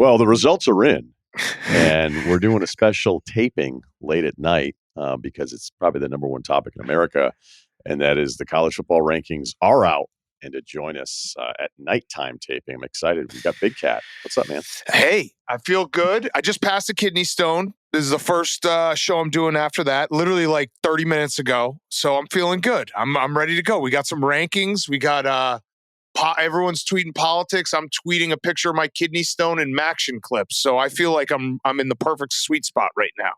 Well, the results are in, and we're doing a special taping late at night because it's probably the number one topic in America, and that is the college football rankings are out. And to join us at nighttime taping, I'm excited. We got Big Cat. What's up, man? Hey, I feel good. I just passed a kidney stone. This is the first show I'm doing after that, literally like 30 minutes ago. So I'm feeling good. I'm ready to go. We got some rankings. We got everyone's tweeting politics. I'm tweeting a picture of my kidney stone and Maction clips. So I feel like I'm in the perfect sweet spot right now.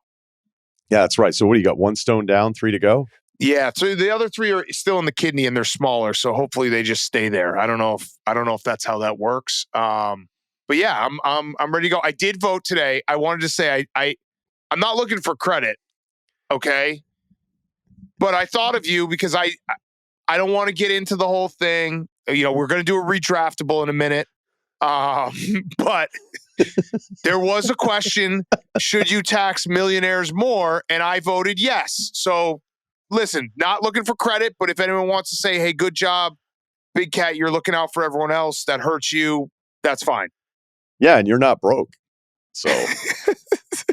Yeah, that's right. So what do you got? 1 stone down, 3 to go? Yeah, so the other 3 are still in the kidney and they're smaller, so hopefully they just stay there. I don't know if that's how that works. But yeah, I'm ready to go. I did vote today. I wanted to say I'm not looking for credit, okay? But I thought of you because I don't want to get into the whole thing. You know, we're going to do a redraftable in a minute. But there was a question, should you tax millionaires more? And I voted yes. So listen, not looking for credit, but if anyone wants to say, hey, good job, Big Cat, you're looking out for everyone else, that hurts you, that's fine. Yeah, and you're not broke. So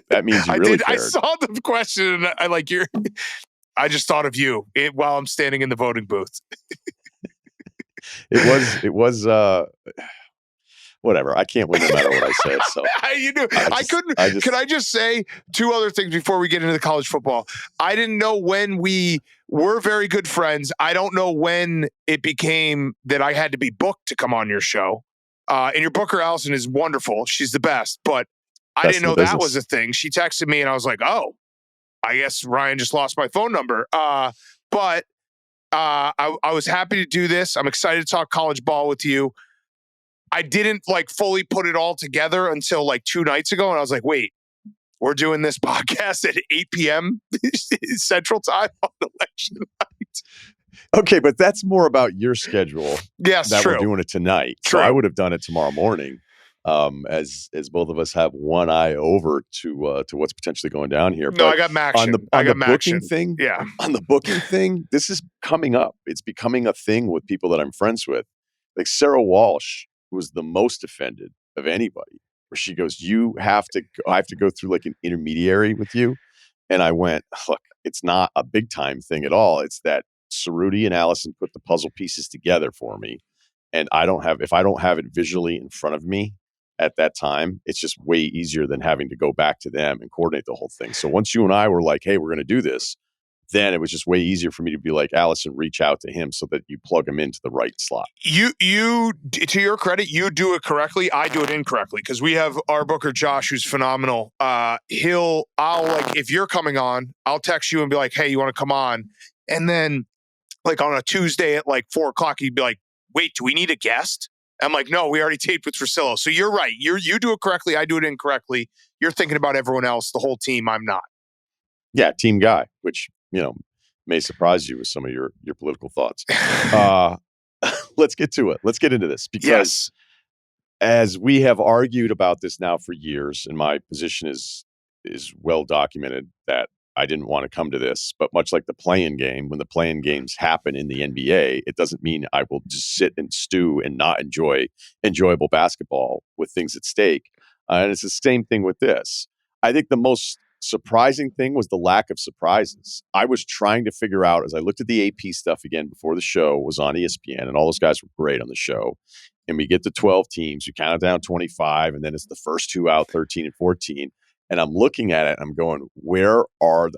that means you really cared. I saw the question and I just thought of you while I'm standing in the voting booth. It was whatever. I can't win no matter what I said. So you knew Could I just say 2 other things before we get into the college football? I didn't know when we were very good friends. I don't know when it became that I had to be booked to come on your show. And your booker, Allison, is wonderful. She's the best. But I didn't know that was a thing. She texted me and I was like, oh, I guess Ryan just lost my phone number. But I was happy to do this. I'm excited to talk college ball with you. I didn't fully put it all together until 2 nights ago. And I was like, wait, we're doing this podcast at 8 p.m. Central Time on election night. Okay, but that's more about your schedule. Yes, that true. We're doing it tonight. True. So I would have done it tomorrow morning. As both of us have one eye over to what's potentially going down here. No, I got Maction. On the booking thing. Yeah. On the booking thing, this is coming up. It's becoming a thing with people that I'm friends with. Like Sarah Walsh was the most offended of anybody, where she goes, I have to go through an intermediary with you. And I went, look, it's not a big time thing at all. It's that Cerruti and Allison put the puzzle pieces together for me. And if I don't have it visually in front of me at that time, it's just way easier than having to go back to them and coordinate the whole thing. So once you and I were like, hey, we're going to do this, then it was just way easier for me to be like, Allison, reach out to him so that you plug him into the right slot. You, to your credit, you do it correctly. I do it incorrectly because we have our booker, Josh, who's phenomenal. If you're coming on, I'll text you and be like, hey, you want to come on? And then on a Tuesday at 4:00, he'd be like, wait, do we need a guest? I'm like, no, we already taped with Russillo. So you're right. You do it correctly. I do it incorrectly. You're thinking about everyone else, the whole team. I'm not. Yeah, team guy, which, may surprise you with some of your political thoughts. Let's get to it. Let's get into this because as we have argued about this now for years, and my position is well documented that I didn't want to come to this, but much like the play-in game, when the play-in games happen in the NBA, it doesn't mean I will just sit and stew and not enjoy enjoyable basketball with things at stake. And it's the same thing with this. I think the most surprising thing was the lack of surprises. I was trying to figure out, as I looked at the AP stuff again before the show was on ESPN, and all those guys were great on the show, and we get to 12 teams, we count it down 25, and then it's the first 2 out, 13 and 14. And I'm looking at it and I'm going,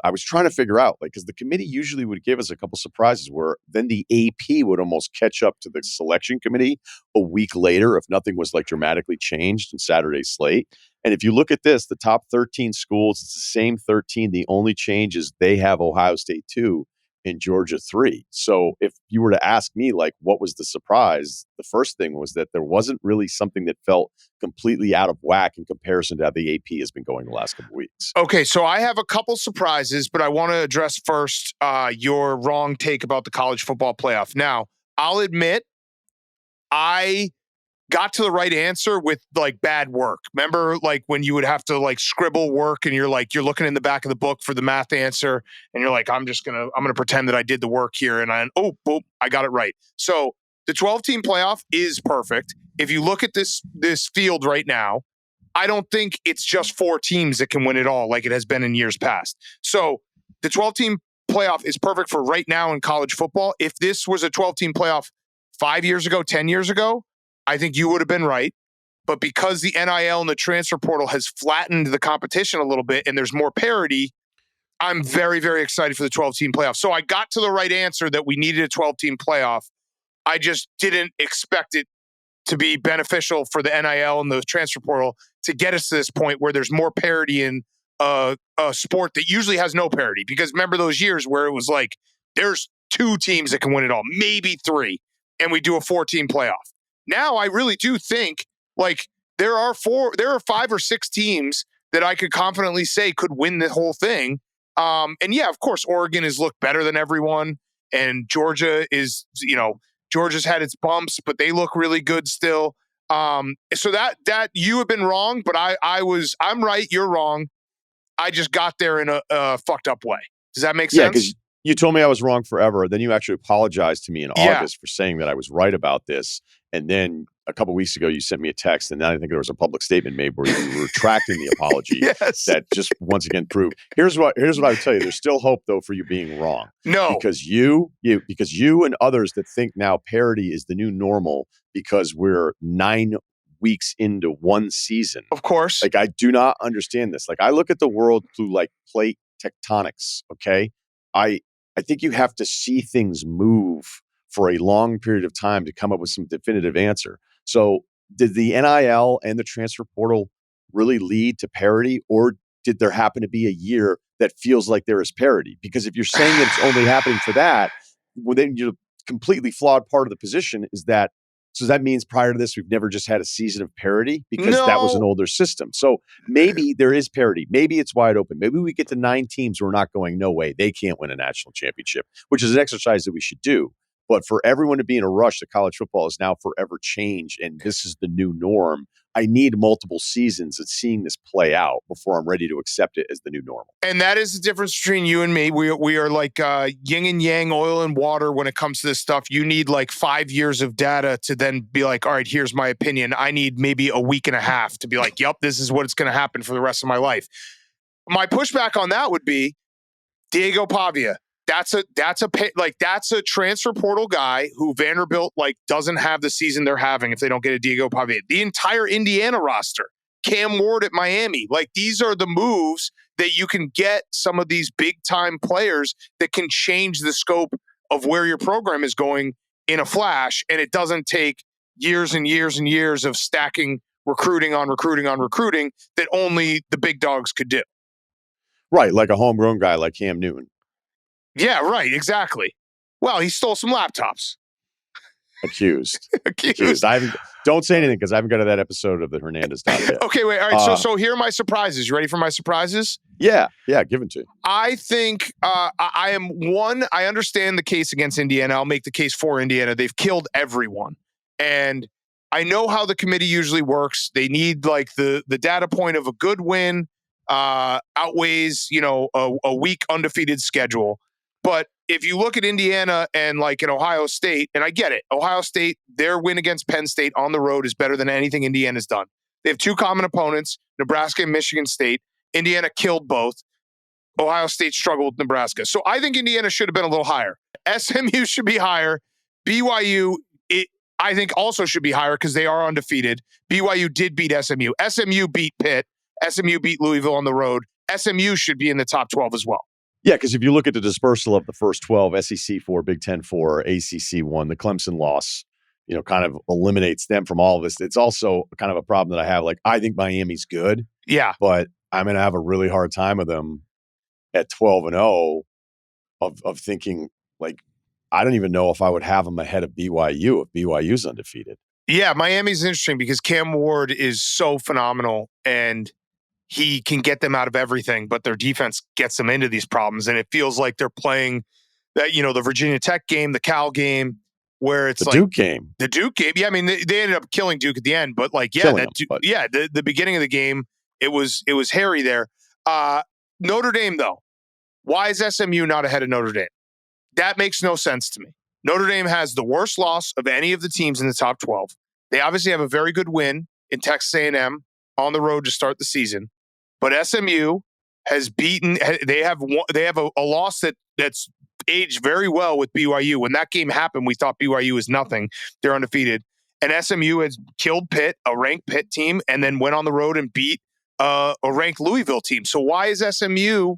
I was trying to figure out, because the committee usually would give us a couple surprises where then the AP would almost catch up to the selection committee a week later if nothing was dramatically changed in Saturday's slate. And if you look at this, the top 13 schools, it's the same 13. The only change is they have Ohio State 2 and Georgia 3. So if you were to ask me, what was the surprise? The first thing was that there wasn't really something that felt completely out of whack in comparison to how the AP has been going the last couple of weeks. Okay, so I have a couple surprises, but I want to address first your wrong take about the college football playoff. Now, I'll admit, I got to the right answer with bad work. Remember when you would have to scribble work and you're looking in the back of the book for the math answer and you're like, I'm going to pretend that I did the work here. And I got it right. So the 12-team playoff is perfect. If you look at this field right now, I don't think it's just 4 teams that can win it all like it has been in years past. So the 12-team playoff is perfect for right now in college football. If this was a 12-team playoff 5 years ago, 10 years ago, I think you would have been right. But because the NIL and the transfer portal has flattened the competition a little bit and there's more parity, I'm very, very excited for the 12-team playoff. So I got to the right answer that we needed a 12-team playoff. I just didn't expect it to be beneficial for the NIL and the transfer portal to get us to this point where there's more parity in a sport that usually has no parity. Because remember those years where it was like, there's 2 teams that can win it all, maybe 3, and we do a 4-team playoff. Now I really do think like there are 5 or 6 teams that I could confidently say could win the whole thing. And yeah, of course, Oregon has looked better than everyone, and Georgia is, Georgia's had its bumps, but they look really good still. So that you have been wrong, but I'm right, you're wrong. I just got there in a fucked up way. Does that make sense? Yeah, because you told me I was wrong forever. Then you actually apologized to me in August for saying that I was right about this. And then a couple of weeks ago, you sent me a text, and then I think there was a public statement made where you were retracting the apology. Yes. That just once again proved. Here's what I would tell you. There's still hope though for you being wrong. No, because you and others that think now parity is the new normal because we're 9 weeks into one season. Of course. Like, I do not understand this. Like, I look at the world through like plate tectonics. Okay, I think you have to see things move for a long period of time to come up with some definitive answer. So did the NIL and the transfer portal really lead to parity, or did there happen to be a year that feels like there is parity? Because if you're saying that it's only happening for that, well, then you're completely flawed part of the position is that, so that means prior to this, we've never just had a season of parity because that was an older system. So maybe there is parity. Maybe it's wide open. Maybe we get to 9 teams who are not going, no way, they can't win a national championship, which is an exercise that we should do. But for everyone to be in a rush that college football is now forever changed and this is the new norm, I need multiple seasons of seeing this play out before I'm ready to accept it as the new normal. And that is the difference between you and me. We are like yin and yang, oil and water when it comes to this stuff. You need like 5 years of data to then be like, all right, here's my opinion. I need maybe a week and a half to be like, yep, this is what's going to happen for the rest of my life. My pushback on that would be Diego Pavia. That's a transfer portal guy who Vanderbilt doesn't have the season they're having if they don't get a Diego Pavia. The entire Indiana roster, Cam Ward at Miami, these are the moves that you can get some of these big time players that can change the scope of where your program is going in a flash, and it doesn't take years and years and years of stacking recruiting on recruiting on recruiting that only the big dogs could do. Right, like a homegrown guy like Cam Newton. Yeah, right, exactly. Well, he stole some laptops. Accused. Don't say anything because I haven't got to that episode of the Hernandez doc yet. Okay, wait. All right. So here are my surprises. You ready for my surprises? Yeah. Give them to you. I think I understand the case against Indiana. I'll make the case for Indiana. They've killed everyone. And I know how the committee usually works. They need the data point of a good win outweighs, a weak undefeated schedule. But if you look at Indiana and in Ohio State, and I get it, Ohio State, their win against Penn State on the road is better than anything Indiana's done. They have 2 common opponents, Nebraska and Michigan State. Indiana killed both. Ohio State struggled with Nebraska. So I think Indiana should have been a little higher. SMU should be higher. BYU, I think also should be higher because they are undefeated. BYU did beat SMU. SMU beat Pitt. SMU beat Louisville on the road. SMU should be in the top 12 as well. Yeah, because if you look at the dispersal of the first 12, SEC 4, Big Ten 4, ACC 1, the Clemson loss, kind of eliminates them from all of this. It's also kind of a problem that I have. I think Miami's good. Yeah. But I'm going to have a really hard time with them at 12-0 of thinking, I don't even know if I would have them ahead of BYU if BYU's undefeated. Yeah, Miami's interesting because Cam Ward is so phenomenal and he can get them out of everything, but their defense gets them into these problems. And it feels like they're playing that, the Virginia Tech game, the Cal game, where it's the Duke game. The Duke game. Yeah, I mean, they ended up killing Duke at the end, but the beginning of the game, it was hairy there. Notre Dame, though. Why is SMU not ahead of Notre Dame? That makes no sense to me. Notre Dame has the worst loss of any of the teams in the top 12. They obviously have a very good win in Texas A&M. on the road to start the season, but SMU has beaten. They have a loss that's aged very well with BYU. When that game happened, we thought BYU was nothing. They're undefeated, and SMU has killed Pitt, a ranked Pitt team, and then went on the road and beat a ranked Louisville team. So why is SMU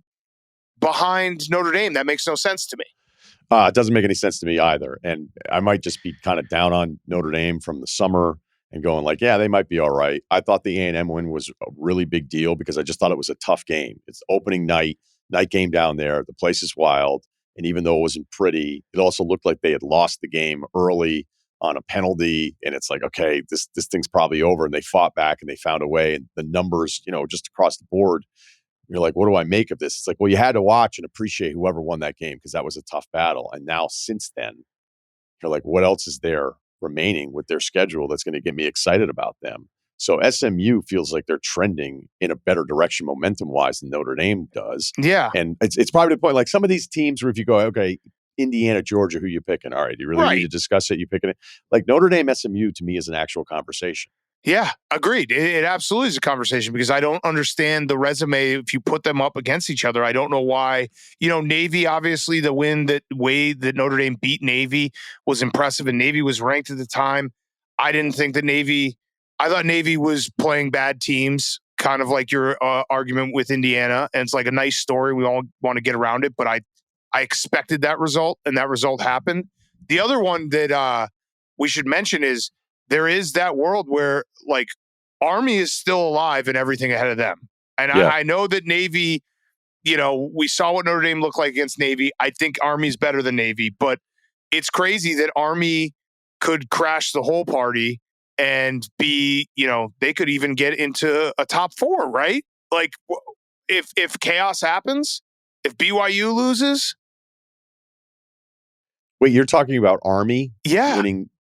behind Notre Dame? That makes no sense to me. It doesn't make any sense to me either. And I might just be kind of down on Notre Dame from the summer and going like, yeah, they might be all right. I thought the A&M win was a really big deal because I just thought it was a tough game. It's opening night game down there. The place is wild. And even though it wasn't pretty, it also looked like they had lost the game early on a penalty. And it's like, okay, this thing's probably over. And they fought back and they found a way. And the numbers, just across the board, you're like, what do I make of this? It's like, well, you had to watch and appreciate whoever won that game because that was a tough battle. And now since then, you're like, what else is there remaining with their schedule that's going to get me excited about them? So SMU feels like they're trending in a better direction momentum-wise than Notre Dame does. Yeah. And it's probably the point, like some of these teams where if you go, okay, Indiana, Georgia, who you picking? All right, do you really need to discuss it? You picking it? Like Notre Dame, SMU, to me, is an actual conversation. Yeah, agreed. It absolutely is a conversation because I don't understand the resume if you put them up against each other. I don't know why. Navy, obviously, the way that Notre Dame beat Navy was impressive, and Navy was ranked at the time. I didn't think that I thought Navy was playing bad teams, kind of like your argument with Indiana, and it's like a nice story. We all want to get around it, but I expected that result, and that result happened. The other one that we should mention is there is that world where like Army is still alive and everything ahead of them. And I know that Navy, we saw what Notre Dame looked like against Navy. I think Army's better than Navy, but it's crazy that Army could crash the whole party and be, they could even get into a top 4, right? Like if chaos happens, if BYU loses. Wait, you're talking about Army Yeah. winning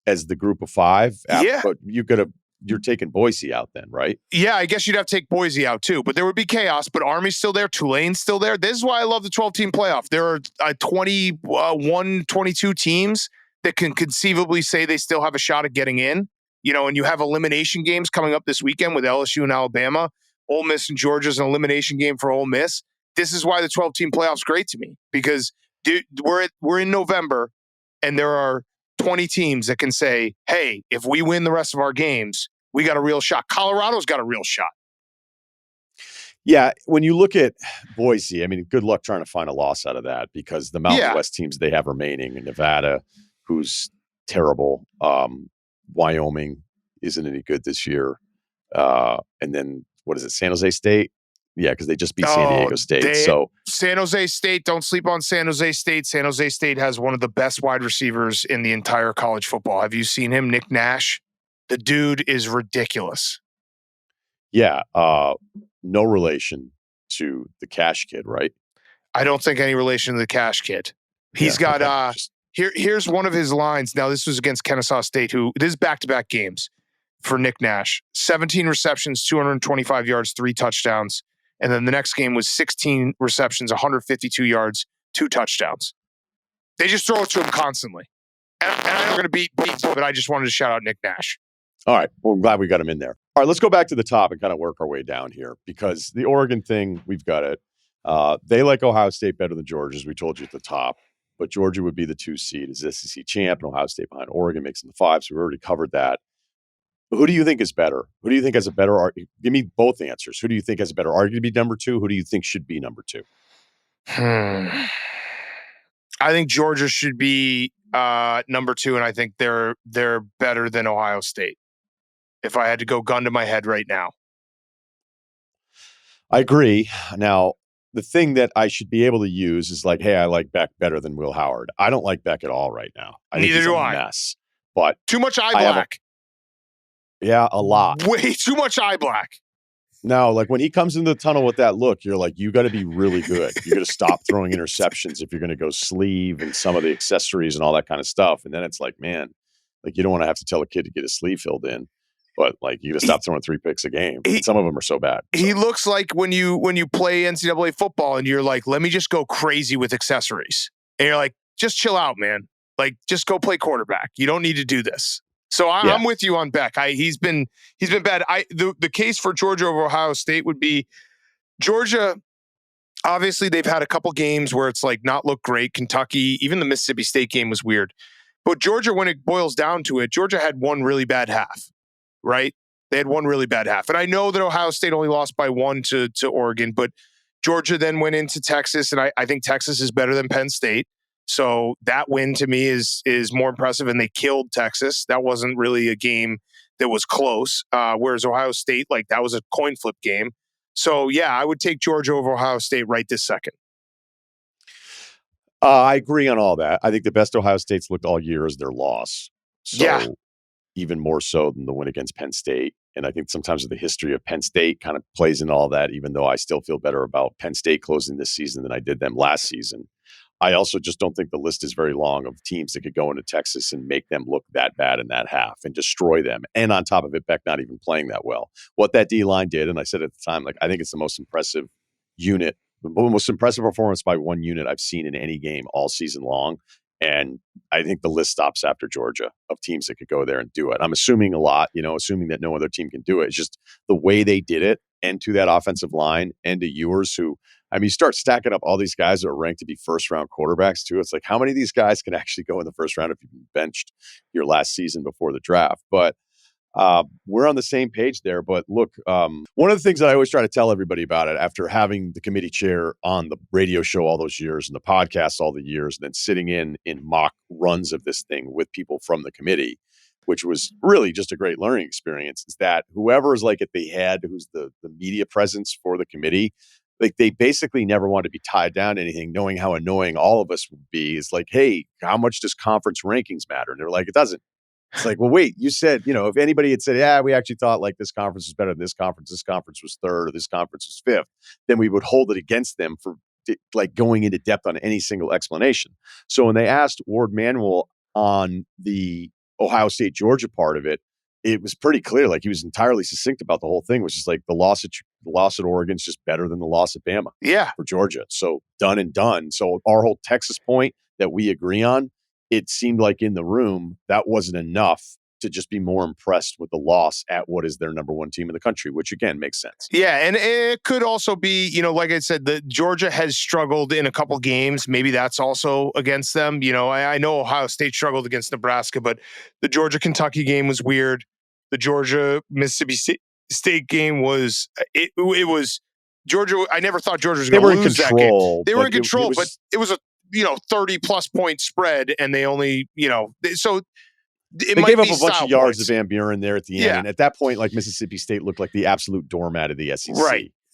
as the group of 5? Yeah. But you're taking Boise out then, right? Yeah, I guess you'd have to take Boise out too, but there would be chaos, but Army's still there. Tulane's still there. This is why I love the 12-team playoff. There are 22 teams that can conceivably say they still have a shot at getting in, and you have elimination games coming up this weekend with LSU and Alabama. Ole Miss and Georgia's an elimination game for Ole Miss. This is why the 12-team playoff's great to me because we're in November and there are 20 teams that can say, hey, if we win the rest of our games, we got a real shot. Colorado's got a real shot. Yeah, when you look at Boise, I mean, good luck trying to find a loss out of that because the Mountain West teams they have remaining, and Nevada, who's terrible, Wyoming isn't any good this year, and then what is it, San Jose State? Yeah, because they just beat San Diego State. San Jose State, don't sleep on San Jose State. San Jose State has one of the best wide receivers in the entire college football. Have you seen him, Nick Nash? The dude is ridiculous. Yeah, no relation to the Cash Kid, right? I don't think any relation to the Cash Kid. He's got here's one of his lines. Now, this was against Kennesaw State, this is back-to-back games for Nick Nash. 17 receptions, 225 yards, 3 touchdowns. And then the next game was 16 receptions, 152 yards, 2 touchdowns. They just throw it to him constantly. And I know we're going to beat, but I just wanted to shout out Nick Nash. All right. Well, I'm glad we got him in there. All right, let's go back to the top and kind of work our way down here because the Oregon thing, we've got it. They like Ohio State better than Georgia, as we told you at the top. But Georgia would be the 2 seed as SEC champ, and Ohio State behind Oregon makes them the 5. So we already covered that. Who do you think is better? Who do you think has a better argument? Give me both answers. Who do you think has a better argument to be number 2? Who do you think should be number 2? I think Georgia should be number 2, and I think they're better than Ohio State. If I had to go gun to my head right now. I agree. Now, the thing that I should be able to use is like, hey, I like Beck better than Will Howard. I don't like Beck at all right now. Neither do I. Mess. But too much eye black. Yeah, a lot. Way too much eye black. No, like when he comes into the tunnel with that look, you're like, you got to be really good. You got to stop throwing interceptions if you're going to go sleeve and some of the accessories and all that kind of stuff. And then it's like, man, like you don't want to have to tell a kid to get his sleeve filled in, but like you got to stop throwing 3 picks a game. Some of them are so bad. He looks like when you play NCAA football and you're like, let me just go crazy with accessories. And you're like, just chill out, man. Like, just go play quarterback. You don't need to do this. So I'm with you on Beck. He's been bad. The case for Georgia over Ohio State would be Georgia. Obviously, they've had a couple games where it's like not looked great. Kentucky, even the Mississippi State game was weird. But Georgia, when it boils down to it, Georgia had one really bad half, right? They had one really bad half. And I know that Ohio State only lost by 1 to Oregon, but Georgia then went into Texas, and I think Texas is better than Penn State. So that win to me is more impressive, and they killed Texas. That wasn't really a game that was close, whereas Ohio State, like that was a coin flip game. So, yeah, I would take Georgia over Ohio State right this second. I agree on all that. I think the best Ohio State's looked all year is their loss. So even more so than the win against Penn State. And I think sometimes the history of Penn State kind of plays in all that, even though I still feel better about Penn State closing this season than I did them last season. I also just don't think the list is very long of teams that could go into Texas and make them look that bad in that half and destroy them. And on top of it, Beck not even playing that well. What that D-line did, and I said at the time, like I think it's the most impressive unit, the most impressive performance by one unit I've seen in any game all season long. And I think the list stops after Georgia of teams that could go there and do it. I'm assuming a lot, assuming that no other team can do it. It's just the way they did it, and to that offensive line and to Ewers, who, you start stacking up all these guys that are ranked to be first-round quarterbacks, too. It's like, how many of these guys can actually go in the first round if you've been benched your last season before the draft? But we're on the same page there. But look, one of the things that I always try to tell everybody about it after having the committee chair on the radio show all those years and the podcast all the years, and then sitting in mock runs of this thing with people from the committee, which was really just a great learning experience, is that whoever is like at the head, who's the media presence for the committee, like they basically never want to be tied down to anything, knowing how annoying all of us would be. Is like, hey, how much does conference rankings matter? And they're like, it doesn't. It's like, well, wait, you said, if anybody had said, yeah, we actually thought like this conference was better than this conference was third, or this conference was fifth, then we would hold it against them for like going into depth on any single explanation. So when they asked Ward Manuel on the Ohio State, Georgia part of it, it was pretty clear. Like he was entirely succinct about the whole thing, which is like the loss at Oregon is just better than the loss at Bama for Georgia. So done and done. So our whole Texas point that we agree on, it seemed like in the room that wasn't enough to just be more impressed with the loss at what is their number one team in the country, which again makes sense. Yeah, and it could also be, like I said, that Georgia has struggled in a couple games. Maybe that's also against them. I know Ohio State struggled against Nebraska, but the Georgia-Kentucky game was weird. The Georgia-Mississippi State game was it was Georgia. I never thought Georgia was going to lose that game. They were in control, but it was a 30-plus point spread, and they only, so they gave up a bunch of yards to Van Buren there at the end. And at that point, like Mississippi State looked like the absolute doormat of the SEC.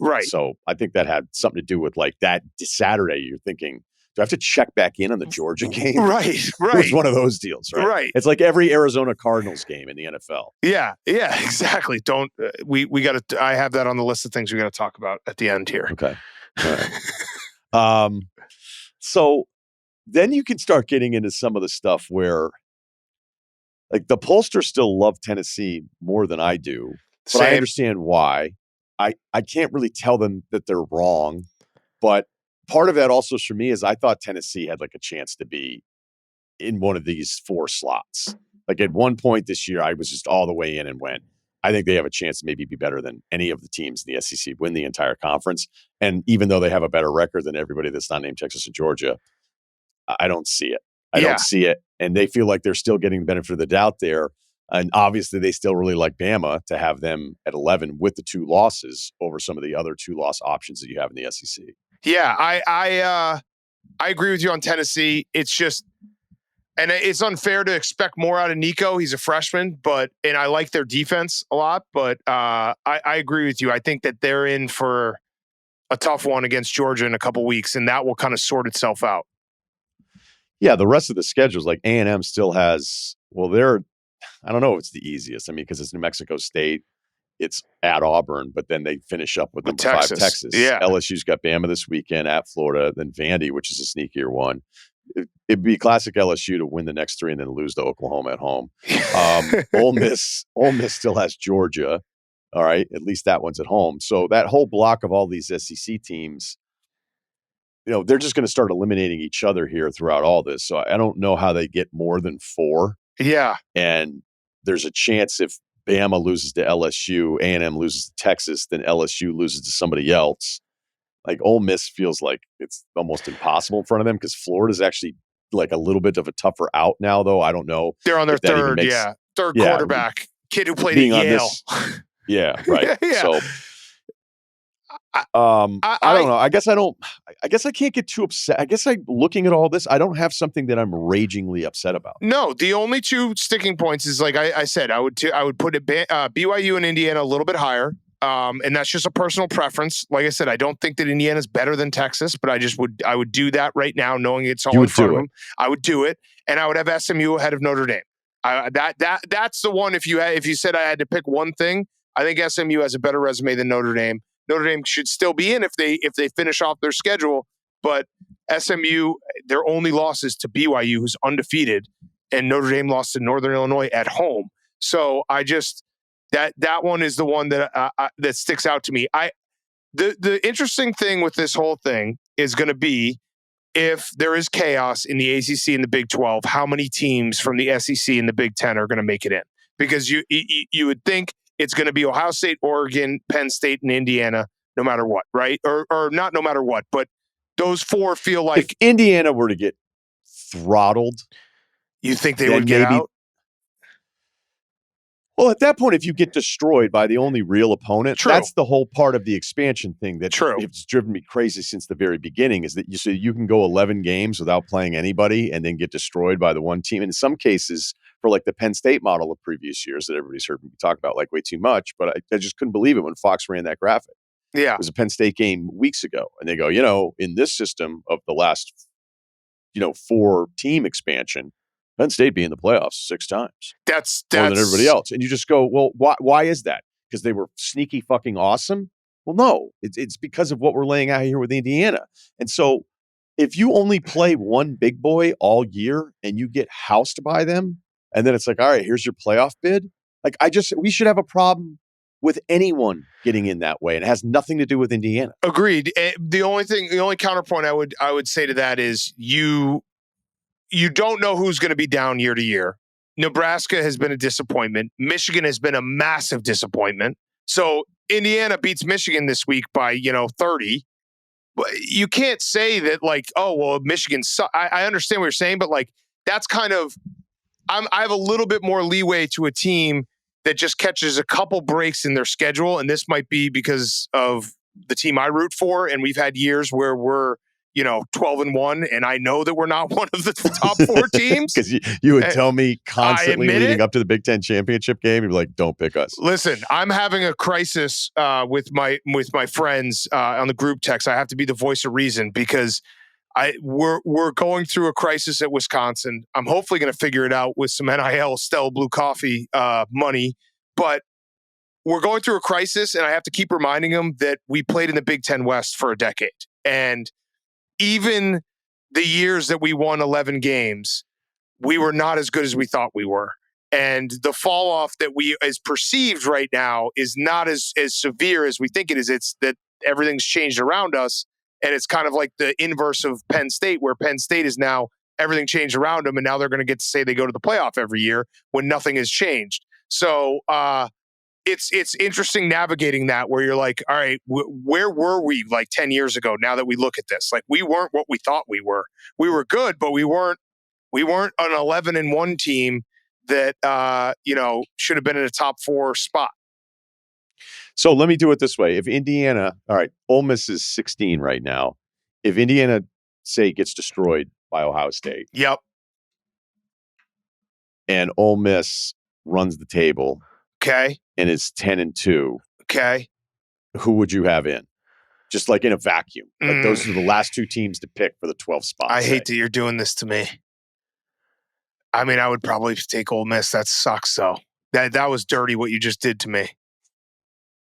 Right. So I think that had something to do with like that Saturday. You're thinking, do I have to check back in on the Georgia game? Right. It was one of those deals, right? It's like every Arizona Cardinals game in the NFL. Yeah, exactly. Don't we got to? I have that on the list of things we got to talk about at the end here. Okay. All right. So then you can start getting into some of the stuff where, like, the pollsters still love Tennessee more than I do, but I understand why. I can't really tell them that they're wrong, but part of that also for me is I thought Tennessee had like a chance to be in one of these 4 slots. Like at one point this year, I was just all the way in and went, I think they have a chance to maybe be better than any of the teams in the SEC, win the entire conference. And even though they have a better record than everybody that's not named Texas and Georgia, I don't see it. I don't see it. And they feel like they're still getting the benefit of the doubt there. And obviously they still really like Bama to have them at 11 with the 2 losses over some of the other 2-loss options that you have in the SEC. Yeah, I agree with you on Tennessee. It's just, and it's unfair to expect more out of Nico. He's a freshman, and I like their defense a lot, but I agree with you. I think that they're in for a tough one against Georgia in a couple weeks, and that will kind of sort itself out. Yeah, the rest of the schedules, like A&M still has, I don't know if it's the easiest. I mean, because it's New Mexico State, it's at Auburn, but then they finish up with number 5 Texas. Yeah. LSU's got Bama this weekend at Florida, then Vandy, which is a sneakier one. It'd be classic LSU to win the next 3 and then lose to Oklahoma at home. Ole Miss still has Georgia. All right, at least that one's at home. So that whole block of all these SEC teams, they're just going to start eliminating each other here throughout all this. So I don't know how they get more than 4. Yeah. And there's a chance if Bama loses to LSU, A&M loses to Texas, then LSU loses to somebody else. Like Ole Miss feels like it's almost impossible in front of them because Florida's actually like a little bit of a tougher out now, though. I don't know. They're on their third quarterback, kid who played at Yale. Yeah, right. Yeah. So I don't know. I guess I can't get too upset. I guess looking at all this, I don't have something that I'm ragingly upset about. No, the only two sticking points is like I said, I would put it BYU and Indiana a little bit higher. And that's just a personal preference. Like I said, I don't think that Indiana's better than Texas, but I would do that right now, knowing it's all in front of them. I would do it, and I would have SMU ahead of Notre Dame. That's the one. If you said I had to pick one thing, I think SMU has a better resume than Notre Dame. Notre Dame should still be in if they finish off their schedule, but SMU, their only loss is to BYU, who's undefeated, and Notre Dame lost to Northern Illinois at home. So I just that one is the one that that sticks out to me. The interesting thing with this whole thing is going to be if there is chaos in the ACC and the Big 12, how many teams from the SEC and the Big 10 are going to make it in? Because you would think it's going to be Ohio State, Oregon, Penn State, and Indiana, no matter what, right? Or not no matter what, but those four feel like... If Indiana were to get throttled... You think they would get out? Well, at that point, if you get destroyed by the only real opponent, that's the whole part of the expansion thing that it's driven me crazy since the very beginning, is that you can go 11 games without playing anybody and then get destroyed by the one team. And in some cases, for like the Penn State model of previous years that everybody's heard me talk about like way too much, but I just couldn't believe it when Fox ran that graphic. Yeah. It was a Penn State game weeks ago. And they go, in this system of the last, 4-team expansion, Penn State being in the playoffs 6 times. That's more than everybody else. And you just go, well, why is that? Because they were sneaky fucking awesome? Well, no, it's because of what we're laying out here with Indiana. And so if you only play one big boy all year and you get housed by them, and then it's like, all right, here's your playoff bid. Like, we should have a problem with anyone getting in that way. And it has nothing to do with Indiana. Agreed. The only counterpoint I would say to that is you don't know who's going to be down year to year. Nebraska has been a disappointment. Michigan has been a massive disappointment. So Indiana beats Michigan this week by, 30. You can't say that like, oh, well, Michigan I understand what you're saying, but like, that's kind of, I have a little bit more leeway to a team that just catches a couple breaks in their schedule. And this might be because of the team I root for. And we've had years where we're, 12-1, and I know that we're not one of the top 4 teams. Because you would tell me constantly leading up to the Big Ten championship game, you'd be like, "Don't pick us." Listen, I'm having a crisis with my friends on the group text. I have to be the voice of reason because we're going through a crisis at Wisconsin. I'm hopefully going to figure it out with some NIL Stella Blue Coffee money, but we're going through a crisis, and I have to keep reminding them that we played in the Big Ten West for a decade, and even the years that we won 11 games, we were not as good as we thought we were. And the fall off that is perceived right now is not as severe as we think it is. It's that everything's changed around us. And it's kind of like the inverse of Penn State, where Penn State is now everything changed around them. And now they're going to get to say they go to the playoff every year when nothing has changed. So, it's interesting navigating that where you're like, all right, where were we like 10 years ago? Now that we look at this, like we weren't what we thought we were. We were good, but we weren't an 11-1 team that, should have been in a top 4 spot. So let me do it this way. If Indiana, all right, Ole Miss is 16 right now. If Indiana, say, gets destroyed by Ohio State. Yep. And Ole Miss runs the table. Okay. And it's 10-2. Okay. Who would you have in? Just like in a vacuum. Like those are the last 2 teams to pick for the 12 spots. I hate that you're doing this to me. I mean, I would probably take Ole Miss. That sucks, though. That was dirty what you just did to me.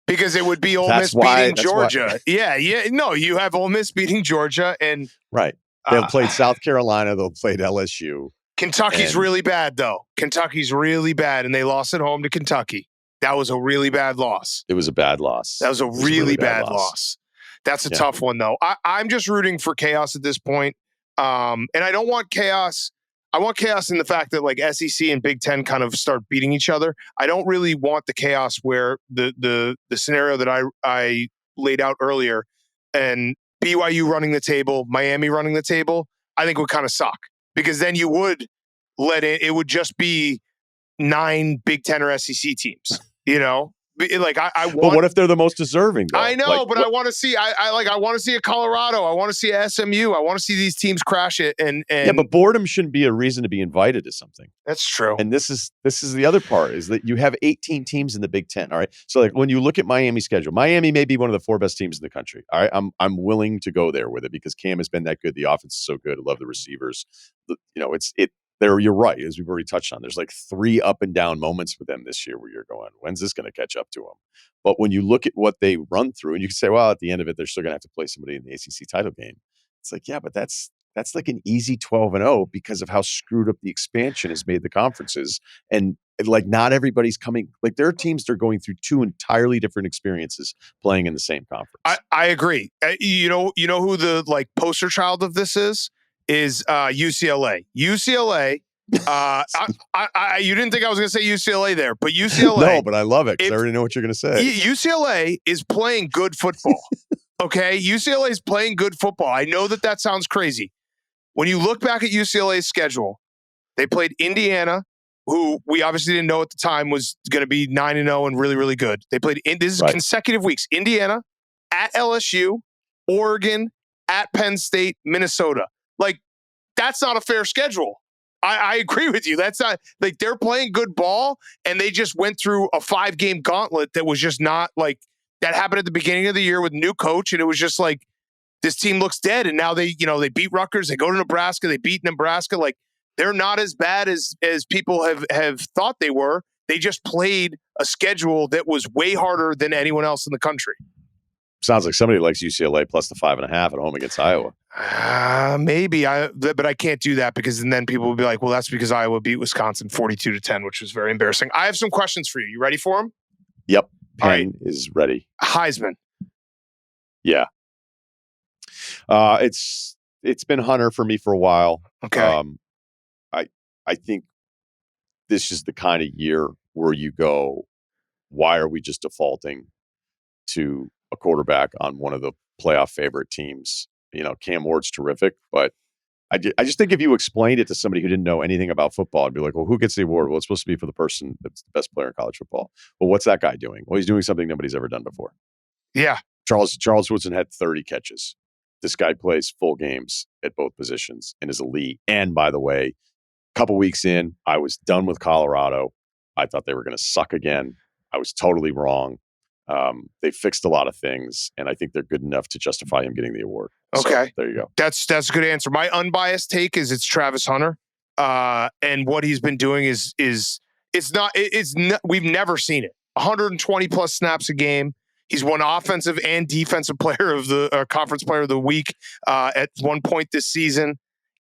Because it would be Ole Miss beating Georgia. Yeah. No, you have Ole Miss beating Georgia. And right. They'll play South Carolina. They'll play LSU. Kentucky's really bad, though. Kentucky's really bad, and they lost at home to Kentucky. That was a really bad loss. It was a bad loss. That was a really bad loss. That's a tough one, though. I'm just rooting for chaos at this point. And I don't want chaos. I want chaos in the fact that like SEC and Big Ten kind of start beating each other. I don't really want the chaos where the scenario that I laid out earlier and BYU running the table, Miami running the table, I think would kind of suck because then you would it would just be 9 Big Ten or SEC teams, Like I want. But what if they're the most deserving? Though? I know, but I want to see. I want to see a Colorado. I want to see a SMU. I want to see these teams crash it. And yeah, but boredom shouldn't be a reason to be invited to something. That's true. And this is the other part is that you have 18 teams in the Big Ten. All right, so like when you look at Miami's schedule, Miami may be one of the 4 best teams in the country. All right, I'm willing to go there with it because Cam has been that good. The offense is so good. I love the receivers. You're right, as we've already touched on. There's like 3 up and down moments with them this year where you're going, when's this going to catch up to them? But when you look at what they run through, and you can say, well, at the end of it, they're still going to have to play somebody in the ACC title game. It's like, yeah, but that's like an easy 12-0 because of how screwed up the expansion has made the conferences. And like, not everybody's coming. Like, there are teams that are going through 2 entirely different experiences playing in the same conference. I agree. You know who the like poster child of this is UCLA. UCLA. You didn't think I was going to say UCLA there, but UCLA. No, but I love it because I already know what you're going to say. UCLA is playing good football. Okay, UCLA is playing good football. I know that sounds crazy. When you look back at UCLA's schedule, they played Indiana, who we obviously didn't know at the time was going to be 9-0 and really, really good. They played this is consecutive weeks. Indiana, at LSU, Oregon, at Penn State, Minnesota. Like, that's not a fair schedule. I agree with you. That's not like they're playing good ball and they just went through a 5-game gauntlet that was just not like that happened at the beginning of the year with new coach. And it was just like, this team looks dead. And now they beat Rutgers. They go to Nebraska. They beat Nebraska. Like, they're not as bad as people have thought they were. They just played a schedule that was way harder than anyone else in the country. Sounds like somebody likes UCLA plus the 5.5 at home against Iowa. Maybe but I can't do that because then people will be like, well, that's because Iowa beat Wisconsin 42-10, which was very embarrassing. I have some questions for you. You ready for them? Yep. Pen is ready. Heisman. Yeah. It's been Hunter for me for a while. Okay. I think this is the kind of year where you go, why are we just defaulting to a quarterback on one of the playoff favorite teams? Cam Ward's terrific, but I just think if you explained it to somebody who didn't know anything about football, I'd be like, well, who gets the award? Well, it's supposed to be for the person that's the best player in college football. Well, what's that guy doing? Well, he's doing something nobody's ever done before. Yeah. Charles Woodson had 30 catches. This guy plays full games at both positions and is elite. And by the way, a couple weeks in, I was done with Colorado. I thought they were going to suck again. I was totally wrong. They fixed a lot of things, and I think they're good enough to justify him getting the award. Okay. So, there you go. That's a good answer. My unbiased take is it's Travis Hunter. And what he's been doing is we've never seen it. 120 plus snaps a game. He's won offensive and defensive player of the conference player of the week at one point this season.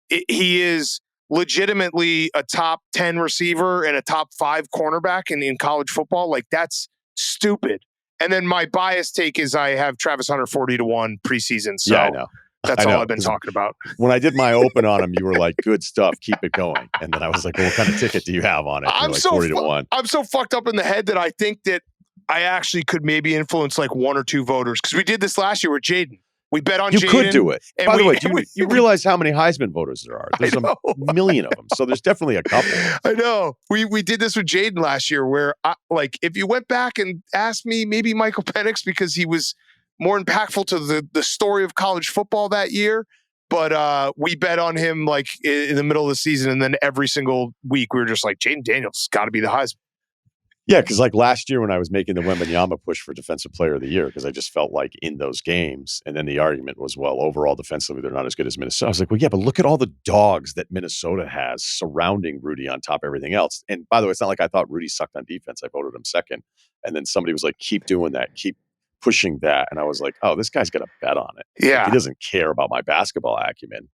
He is legitimately a top 10 receiver and a top 5 cornerback in college football. Like, that's stupid. And then my biased take is I have Travis Hunter 40-1 preseason. So yeah, I know. That's all I've been talking about. When I did my open on him, you were like, good stuff, keep it going. And then I was like, well, what kind of ticket do you have on it? I'm like so 40-1. I'm so fucked up in the head that I think that I actually could maybe influence like 1 or 2 voters. Because we did this last year with Jaden. We bet on Jaden. You could do it. By the way, you realize how many Heisman voters there are? There's a million of them. So there's definitely a couple. I know. We did this with Jaden last year where, if you went back and asked me, maybe Michael Penix because he was more impactful to the story of college football that year. But we bet on him like in the middle of the season. And then every single week we were just like, Jaden Daniels got to be the Heisman. Yeah, because like last year when I was making the Wembanyama push for Defensive Player of the Year, because I just felt like in those games, and then the argument was, well, overall defensively, they're not as good as Minnesota. I was like, well, yeah, but look at all the dogs that Minnesota has surrounding Rudy on top of everything else. And by the way, it's not like I thought Rudy sucked on defense. I voted him second. And then somebody was like, keep doing that, keep pushing that. And I was like, oh, this guy's got to bet on it. Yeah. Like, he doesn't care about my basketball acumen.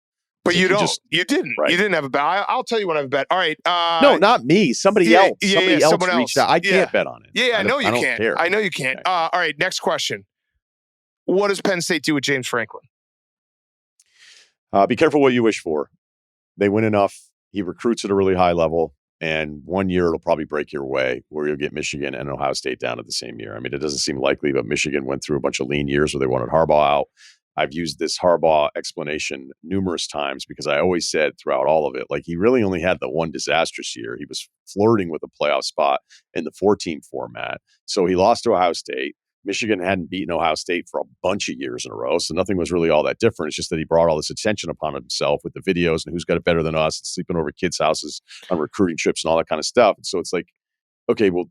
But you don't. You didn't. Right. You didn't have a bet. I'll tell you when I have a bet. All right. No, not me. Somebody else. Somebody else reached out. I can't bet on it. Yeah, I know you can't. I know you can't. Okay. All right. Next question. What does Penn State do with James Franklin? Be careful what you wish for. They win enough he recruits at a really high level. And 1 year it'll probably break your way where you'll get Michigan and Ohio State down at the same year. I mean, it doesn't seem likely, but Michigan went through a bunch of lean years where they wanted Harbaugh out. I've used this Harbaugh explanation numerous times because I always said throughout all of it, like he really only had the one disastrous year. He was flirting with a playoff spot in the 4-team format. So he lost to Ohio State. Michigan hadn't beaten Ohio State for a bunch of years in a row, so nothing was really all that different. It's just that he brought all this attention upon himself with the videos and who's got it better than us and sleeping over kids' houses on recruiting trips and all that kind of stuff. And so it's like, okay, well,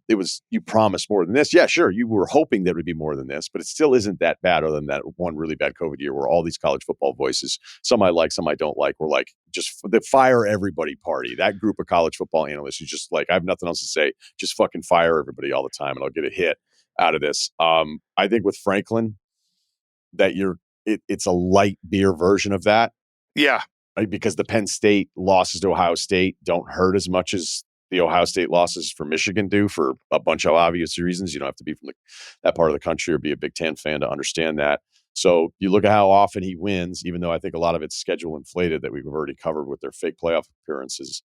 you promised more than this. Yeah, sure. You were hoping that it would be more than this, but it still isn't that bad other than that one really bad COVID year where all these college football voices, some I like, some I don't like, were like, just the fire everybody party. That group of college football analysts who's just like, I have nothing else to say. Just fucking fire everybody all the time and I'll get a hit out of this. I think with Franklin, that it's a light beer version of that. Yeah. Right? Because the Penn State losses to Ohio State don't hurt as much as the Ohio State losses for Michigan do for a bunch of obvious reasons. You don't have to be from that part of the country or be a Big Ten fan to understand that. So you look at how often he wins, even though I think a lot of it's schedule inflated that we've already covered with their fake playoff appearances.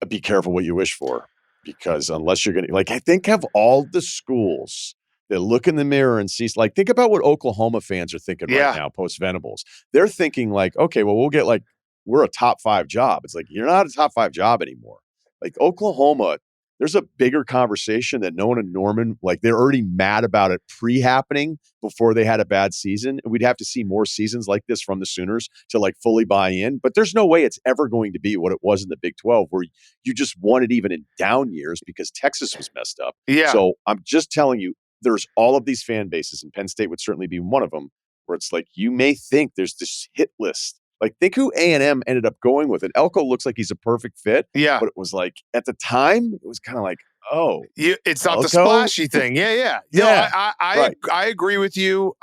Be careful what you wish for, because unless you're going to, like, I think of all the schools that look in the mirror and see, like, think about what Oklahoma fans are thinking right now post Venables. They're thinking like, okay, well, we'll get like, we're a top 5 job. It's like, you're not a top 5 job anymore. Like Oklahoma, there's a bigger conversation that no one in Norman, like they're already mad about it pre-happening before they had a bad season. And we'd have to see more seasons like this from the Sooners to like fully buy in. But there's no way it's ever going to be what it was in the Big 12 where you just won it even in down years because Texas was messed up. Yeah. So I'm just telling you, there's all of these fan bases, and Penn State would certainly be one of them, where it's like you may think there's this hit list. Like, think who A&M ended up going with. And Elko looks like he's a perfect fit. Yeah. But it was like, at the time, it was kind of like, oh. It's not Elko? the splashy thing. Yeah. Yeah. No, I agree with you.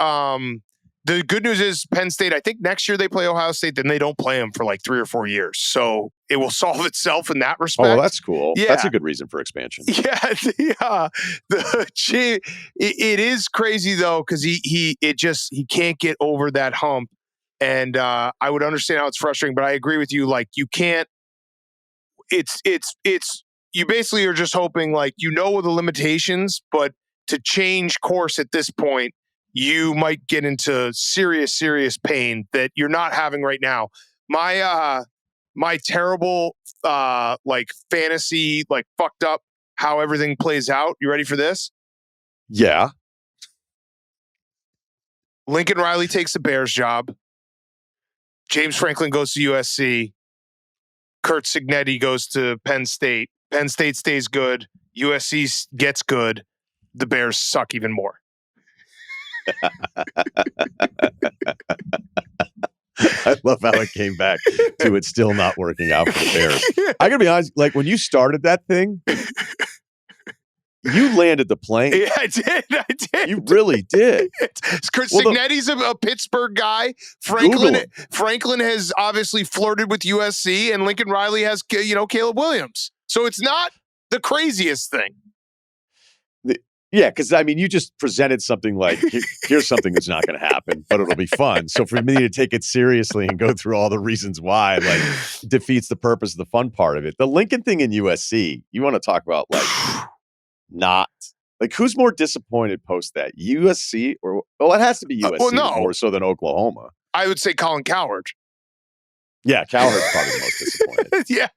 The good news is Penn State, I think next year they play Ohio State, then they don't play them for like 3 or 4 years. So it will solve itself in that respect. Oh, well, that's cool. Yeah. That's a good reason for expansion. Yeah. It is crazy though, because he can't get over that hump. And I would understand how it's frustrating, but I agree with you. Like, you can't. You basically are just hoping, like, the limitations, but to change course at this point, you might get into serious pain that you're not having right now. My terrible like fantasy, like fucked up how everything plays out. You ready for this? Yeah. Lincoln Riley takes the Bears job. James Franklin goes to USC. Kurt Signetti goes to Penn State. Penn State stays good. USC gets good. The Bears suck even more. I love how it came back to it still not working out for the Bears. I gotta be honest, like when you started that thing, you landed the plane. Yeah, I did. You really did. Signetti's a Pittsburgh guy. Franklin has obviously flirted with USC, and Lincoln Riley has, Caleb Williams. So it's not the craziest thing. Yeah, because I mean, you just presented something like, here's something that's not going to happen, but it'll be fun. So for me to take it seriously and go through all the reasons why, like, defeats the purpose of the fun part of it. The Lincoln thing in USC, you want to talk about like not like who's more disappointed post that, USC or it has to be USC more so than Oklahoma. I would say Colin Cowherd. Yeah, Cowherd's probably the most disappointed. Yeah.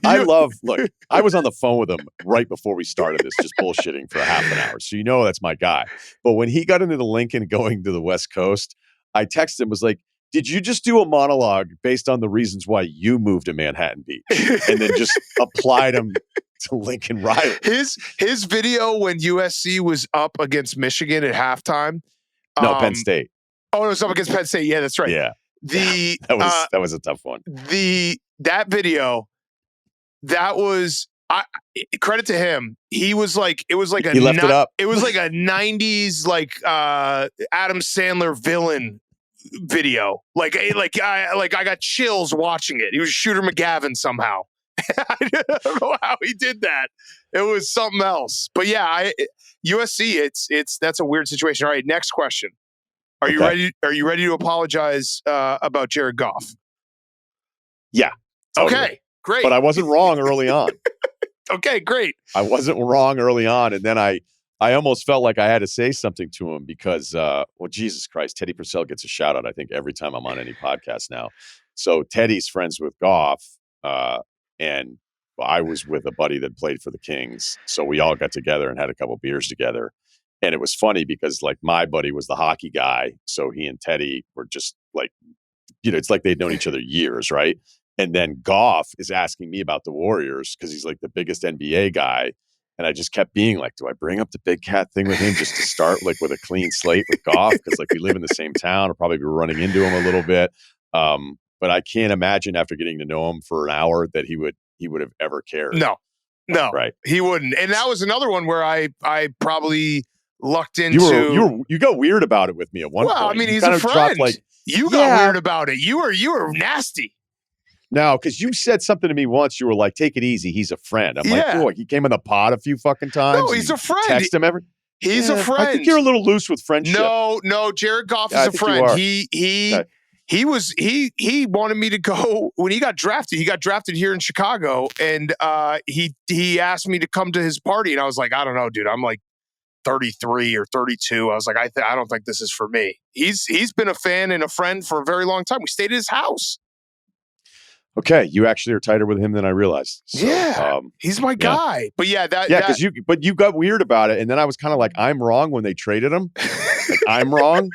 I love, look, I was on the phone with him right before we started this, just bullshitting for a half an hour. So that's my guy. But when he got into the Lincoln going to the West Coast, I texted him, was like, did you just do a monologue based on the reasons why you moved to Manhattan Beach? And then just applied them to Lincoln Riley. His video when USC was up against Michigan at halftime. No, Penn State. Oh, it was up against Penn State. Yeah, that's right. Yeah. That was a tough one. That video, that was credit to him. He was like, it was like he left it up. It was like a 90s like Adam Sandler villain video. Like I got chills watching it. He was Shooter McGavin somehow. I don't know how he did that. It was something else. But yeah, USC, that's a weird situation. All right, next question. Are you ready to apologize about Jared Goff? Yeah. Totally. Okay, great. But I wasn't wrong early on. Okay, great. I wasn't wrong early on. And then I almost felt like I had to say something to him because, Jesus Christ, Teddy Purcell gets a shout out, I think, every time I'm on any podcast now. So Teddy's friends with Goff, and I was with a buddy that played for the Kings. So we all got together and had a couple beers together. And it was funny because, like, my buddy was the hockey guy. So he and Teddy were just like, it's like they'd known each other years, right? And then Goff is asking me about the Warriors because he's like the biggest NBA guy. And I just kept being like, do I bring up the big cat thing with him just to start like with a clean slate with Goff? Because like we live in the same town. I'll probably be running into him a little bit. But I can't imagine after getting to know him for an hour that he would have ever cared. No, right. He wouldn't. And that was another one where I probably lucked into. You got weird about it with me at one point. Well, I mean, he's a friend. You got weird about it. You were nasty. No, because you said something to me once. You were like, "Take it easy. He's a friend." I'm like, "Boy, he came in the pod a few fucking times." No, he's a friend. Text him He's a friend. I think you're a little loose with friendship. No, Jared Goff is a friend. He wanted me to go when he got drafted. He got drafted here in Chicago, and he asked me to come to his party, and I was like, I don't know, dude. I'm like 33 or 32. I was like, I don't think this is for me. He's been a fan and a friend for a very long time. We stayed at his house. Okay, you actually are tighter with him than I realized. So, he's my guy. But because you got weird about it, and then I was kind of like, I'm wrong when they traded him. Like, I'm wrong.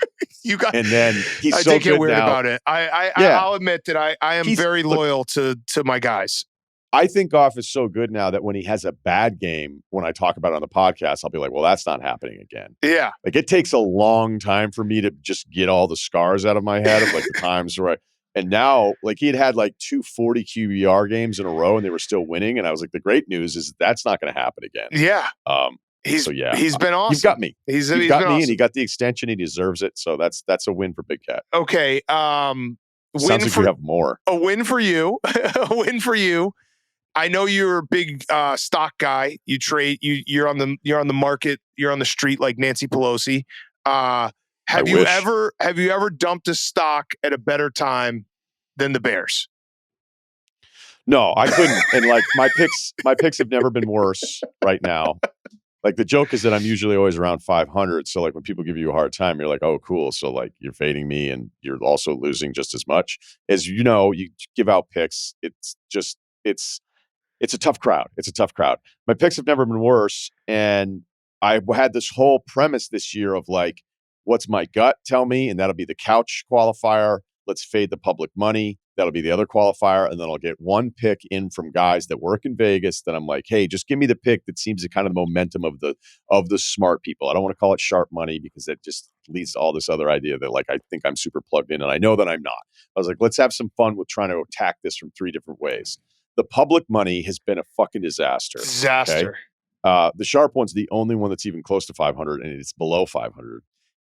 And then he's so good good weird now. about it. I'll admit that I am very loyal to my guys. I think Goff is so good now that when he has a bad game, when I talk about it on the podcast, I'll be like, well, that's not happening again. Yeah. Like it takes a long time for me to just get all the scars out of my head of like the times where and now, like he had like 2 40 QBR games in a row and they were still winning. And I was like, the great news is that's not going to happen again. Yeah. He's been awesome. You've got me. He's got me, awesome. And he got the extension. He deserves it. So that's a win for Big Cat. Okay. Sounds like you have more. A win for you. A win for you. I know you're a big stock guy. You trade. You're on the market. You're on the street like Nancy Pelosi. Have you ever dumped a stock at a better time than the Bears? No, I couldn't. And like my picks have never been worse right now. Like the joke is that I'm usually always around 500. So like when people give you a hard time, you're like, oh, cool. So like you're fading me and you're also losing just as much. As you know, you give out picks. It's a tough crowd. It's a tough crowd. My picks have never been worse. And I had this whole premise this year of like, what's my gut tell me? And that'll be the couch qualifier. Let's fade the public money. That'll be the other qualifier. And then I'll get one pick in from guys that work in Vegas that I'm like, hey, just give me the pick that seems to kind of the momentum of the smart people. I don't want to call it sharp money because it just leads to all this other idea that like I think I'm super plugged in and I know that I'm not. I was like, let's have some fun with trying to attack this from 3 different ways. The public money has been a fucking disaster. Disaster. Okay? The sharp one's the only one that's even close to 500 and it's below 500.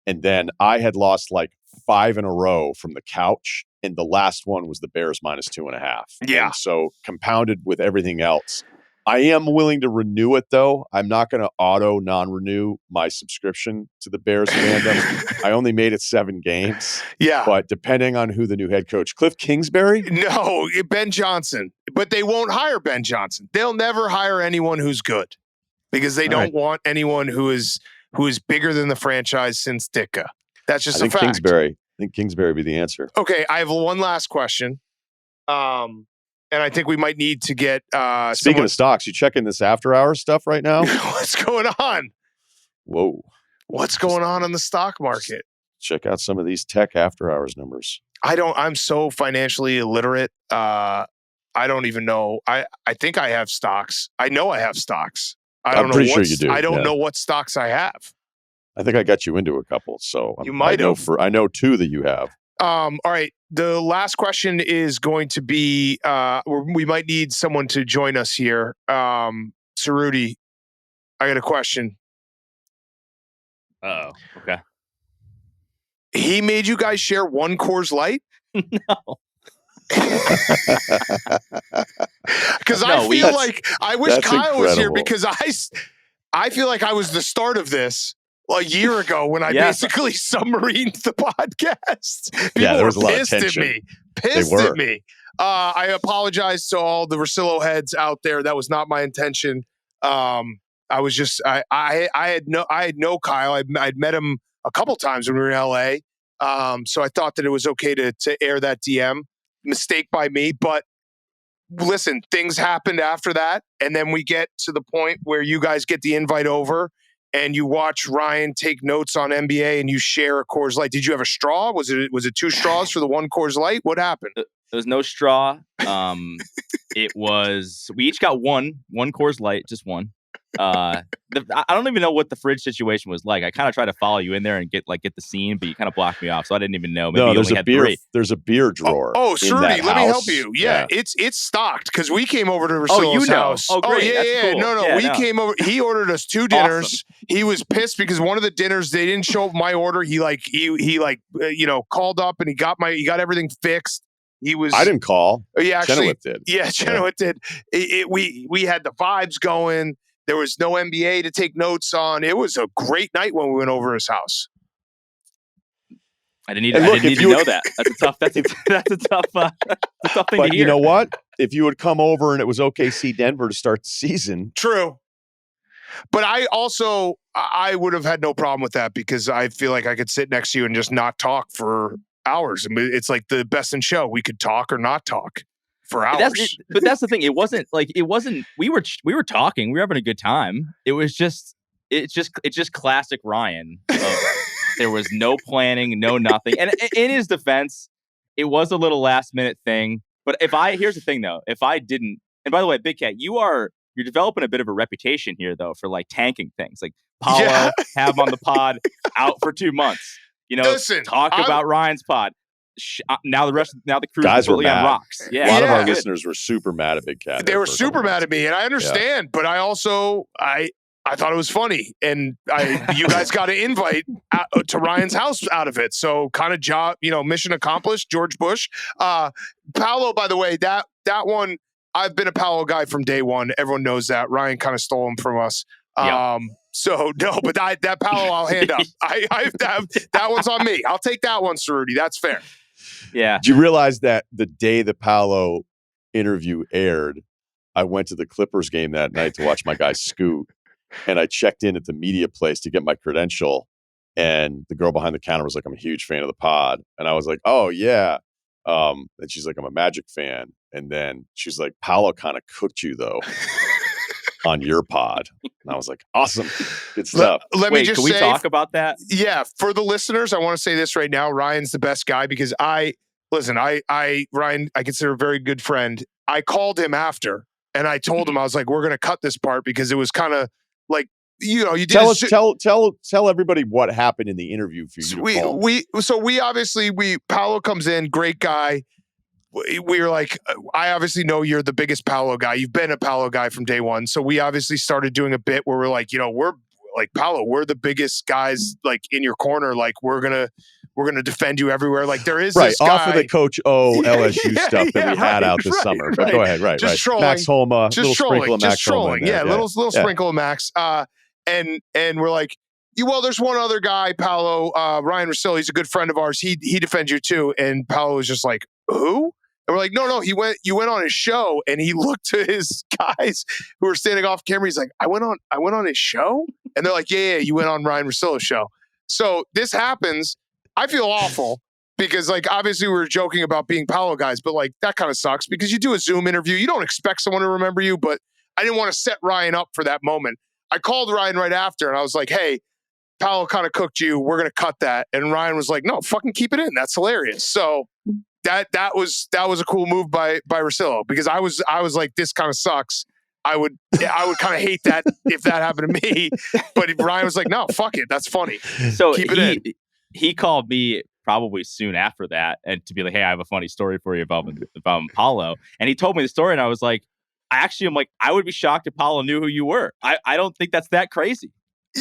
And then I had lost like 5 in a row from the couch. And the last one was the Bears -2.5. Yeah. And so compounded with everything else, I am willing to renew it though. I'm not going to auto non-renew my subscription to the Bears fandom. I only made it 7 games. Yeah. But depending on who the new head coach, Cliff Kingsbury? No, Ben Johnson. But they won't hire Ben Johnson. They'll never hire anyone who's good because they don't want anyone who is bigger than the franchise since Ditka. That's just a fact. I think Kingsbury would be the answer. Okay, I have one last question. And I think we might need to get Speaking of stocks, you checking this after hours stuff right now? What's going on? Whoa. What's going on in the stock market? Check out some of these tech after hours numbers. I'm so financially illiterate. I don't even know. I think I have stocks. I know I have stocks. I'm pretty sure you do. I don't know what stocks I have. I think I got you into a couple, so you might have. I know 2 that you have. All right. The last question is going to be: we might need someone to join us here. Cerruti, I got a question. Oh, okay. He made you guys share one Coors Light? No. Because I wish Kyle was here because I feel like I was the start of this. a year ago when I basically submarined the podcast. People there was were a lot of pissed tension. at me. Pissed at me. I apologize to all the Russillo heads out there. That was not my intention. I was just I had no Kyle. I'd met him a couple times when we were in LA. So I thought that it was okay to air that DM. Mistake by me, but listen, things happened after that, and then we get to the point where you guys get the invite over and you watch Ryan take notes on NBA and you share a Coors Light. Did you have a straw? Was it 2 straws for the 1 Coors Light? What happened? There was no straw. It was, we each got one Coors Light, just one. I don't even know what the fridge situation was like. I kind of tried to follow you in there and get the scene, but you kind of blocked me off, so I didn't even know. Maybe there's a beer. There's a beer drawer. Oh, Cerruti, let me help you. Yeah. It's stocked because we came over to Russillo's house. Oh, great. Yeah. Cool. No. We came over. He ordered us 2 dinners. Awesome. He was pissed because one of the dinners they didn't show up my order. He called up and he got everything fixed. I didn't call. Yeah, actually, Chenoweth did. Yeah, Chenoweth did. We had the vibes going. There was no NBA to take notes on. It was a great night when we went over his house. I didn't need to know that. That's a tough thing to hear. You know what? If you would come over and it was OKC Denver to start the season. True. But I would have had no problem with that because I feel like I could sit next to you and just not talk for hours. I mean, it's like the Best in Show. We could talk or not talk for hours. But that's the thing. It wasn't. We were talking. We were having a good time. It's just classic Ryan. There was no planning, no nothing. And in his defense, it was a little last minute thing. But here's the thing though, if I didn't, and by the way, Big Cat, you're developing a bit of a reputation here though for like tanking things. Like Paulo, have him on the pod, out for 2 months. Listen, talk about Ryan's pod. Now the crew guys completely were mad. On rocks. Yeah, a lot of our listeners were super mad at Big Cat. They were super mad at me, and I understand. But I also I thought it was funny, and you guys got an invite to Ryan's house out of it. So kind of job, mission accomplished. George Bush, Paolo. By the way, that one I've been a Paolo guy from day one. Everyone knows that. Ryan kind of stole him from us. Yep. So no, but that Paolo I'll hand up. That one's on me. I'll take that one, Cerruti. That's fair. Yeah. Did you realize that the day the Paolo interview aired, I went to the Clippers game that night to watch my guy Scoot, and I checked in at the media place to get my credential, and the girl behind the counter was like, "I'm a huge fan of the pod," and I was like, "Oh yeah," and she's like, "I'm a Magic fan," and then she's like, "Paolo kind of cooked you though." On your pod. And I was like, awesome. Good stuff. Let me just can we talk about that? Yeah. For the listeners, I want to say this right now. Ryan's the best guy because Ryan, I consider a very good friend. I called him after and I told him, I was like, we're going to cut this part because it was kind of like, you did tell everybody what happened in the interview for you. Paolo comes in, great guy. We were like, I obviously know you're the biggest Paolo guy. You've been a Paolo guy from day one. So we obviously started doing a bit where we're like, we're like, Paolo, we're the biggest guys like in your corner. Like we're going to defend you everywhere. Like there is this guy. Off of the Coach O LSU stuff that we had out this summer. But go ahead. Just trolling. Max Homa. Just trolling. Just trolling. Yeah. Little sprinkle of Max. And we're like, there's one other guy, Paolo, Ryen Russillo. He's a good friend of ours. He defends you too. And Paolo was just like, who? And we're like, no, you went on his show, and he looked to his guys who were standing off camera. He's like, I went on his show? And they're like, yeah, you went on Ryen Russillo's show. So this happens. I feel awful because like, obviously we were joking about being Paolo guys, but like that kind of sucks because you do a Zoom interview. You don't expect someone to remember you, but I didn't want to set Ryan up for that moment. I called Ryan right after and I was like, hey, Paolo kind of cooked you. We're going to cut that. And Ryan was like, no, fucking keep it in. That's hilarious. So that was a cool move by Russillo because I was like, this kind of sucks. I would kind of hate that if that happened to me. But Ryan was like, no, fuck it. That's funny. So keep it in. He called me probably soon after that and to be like, hey, I have a funny story for you about Paolo. And he told me the story and I was like, I'm like, I would be shocked if Paolo knew who you were. I don't think that's that crazy.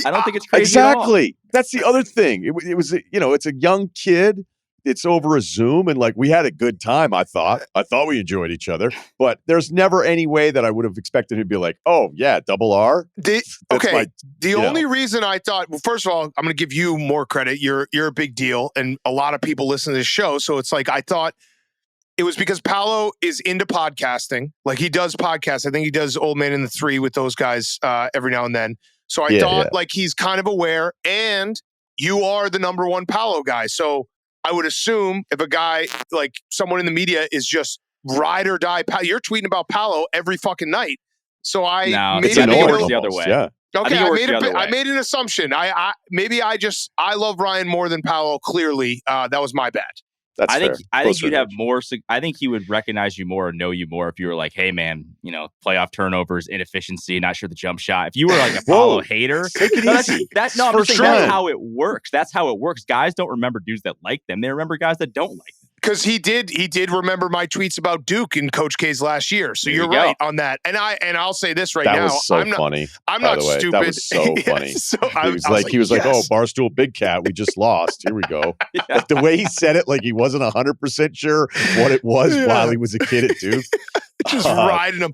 I don't think it's crazy exactly. at all. That's the other thing. It was, it's a young kid it's over a Zoom, and like we had a good time. I thought we enjoyed each other, but there's never any way that I would have expected him to be like, "Oh yeah, double R." The only reason I thought, well, first of all, I'm going to give you more credit. You're a big deal, and a lot of people listen to this show, so it's like I thought it was because Paolo is into podcasting. Like he does podcasts. I think he does Old Man in the Three with those guys every now and then. So I thought like he's kind of aware, and you are the number one Paolo guy. So I would assume if a guy like someone in the media is just ride or die, you're tweeting about Paolo every fucking night. So I think it works the other way. Yeah. Okay, I made an assumption. I love Ryen more than Paolo. Clearly, that was my bad. That's I think fair. I think you'd have more. I think he would recognize you more and know you more if you were like, "Hey, man, playoff turnovers, inefficiency, not sure the jump shot." If you were like a Paolo hater, take it easy. I'm just saying that's how it works. That's how it works. Guys don't remember dudes that like them; they remember guys that don't like them. Because he did remember my tweets about Duke in Coach K's last year. So you're right on that. And I'll say this right now. That was so funny. I'm not stupid. That was so funny. He was like, "Oh, Barstool Big Cat, we just lost. Here we go." Like, the way he said it, like he wasn't 100% sure what it was while he was a kid at Duke. Just riding him.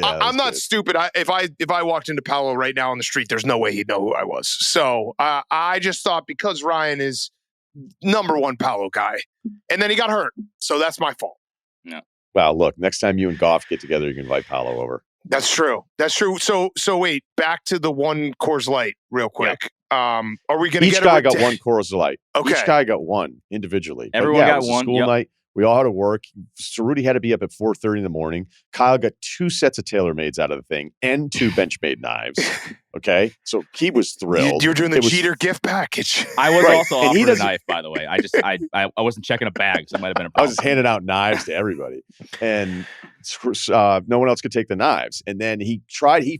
I'm not stupid. If I walked into Paolo right now on the street, there's no way he'd know who I was. So I just thought because Ryen is number one Paolo guy, and then he got hurt, so that's my fault. No. Well, look, next time you and Goff get together, you can invite Paolo over. That's true. So wait, back to the one Coors Light real quick. Are we going to get each guy got one Coors Light? Okay, each guy got one individually. Everyone got it was one. A school night. We all had to work. Cerruti had to be up at 4:30 in the morning. Kyle got 2 sets of TaylorMades out of the thing and 2 Benchmade knives. Okay, so he was thrilled. You were doing the cheater gift package. I was also offered a knife, by the way. I wasn't checking a bag, so it might have been a problem. I was just handing out knives to everybody, and no one else could take the knives. And then he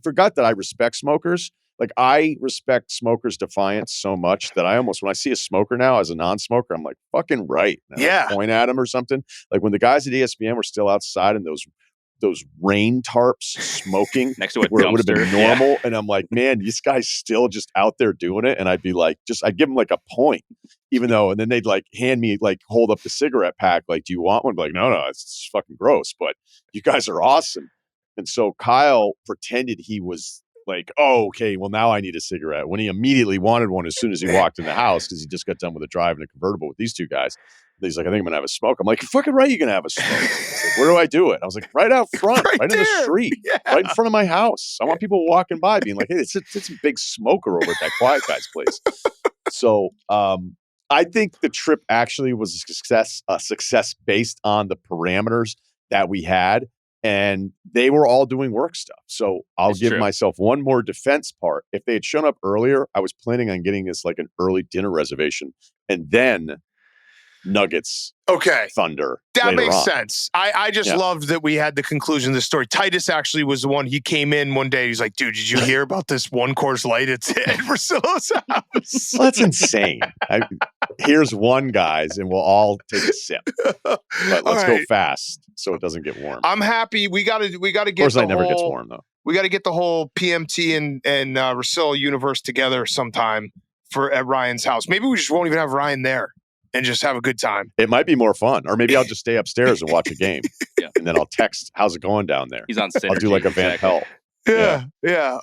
forgot that I respect smokers. Like, I respect smokers' defiance so much that when I see a smoker now as a non-smoker, I'm like, fucking right. And I point at him or something. Like when the guys at ESPN were still outside in those rain tarps smoking next to a where dumpster. It would have been normal. And I'm like, man, this guy's still just out there doing it. And I'd be like, I'd give him like a point, even though, and then they'd like hand me, like hold up the cigarette pack. Like, do you want one? I'd be like, no, it's fucking gross, but you guys are awesome. And so Kyle pretended he was like, oh, okay, well, now I need a cigarette, when he immediately wanted one as soon as he walked in the house because he just got done with a drive in a convertible with these 2 guys. And he's like, I think I'm going to have a smoke. I'm like, you're fucking right, you're going to have a smoke. He's like, where do I do it? I was like, right out front, right in the street, right in front of my house. I want people walking by being like, hey, it's a big smoker over at that quiet guy's place. So I think the trip actually was a success based on the parameters that we had. And they were all doing work stuff. So I'll give myself one more defense part. If they had shown up earlier, I was planning on getting this like an early dinner reservation and then Nuggets, Thunder. That makes sense. I just loved that we had the conclusion of the story. Titus actually was the one. He came in one day. He's like, dude, did you hear about this one Coors Light at Russillo's house? Well, that's insane. Here's one, guys, and we'll all take a sip. But let's go fast so it doesn't get warm. I'm happy. We got to get Coors Light never gets warm, though. We got to get the whole PMT and Russillo universe together sometime at Ryan's house. Maybe we just won't even have Ryen there and just have a good time. It might be more fun. Or maybe I'll just stay upstairs and watch a game. And then I'll text, how's it going down there? He's on Synergy. I'll do like a Van Pelt. Yeah.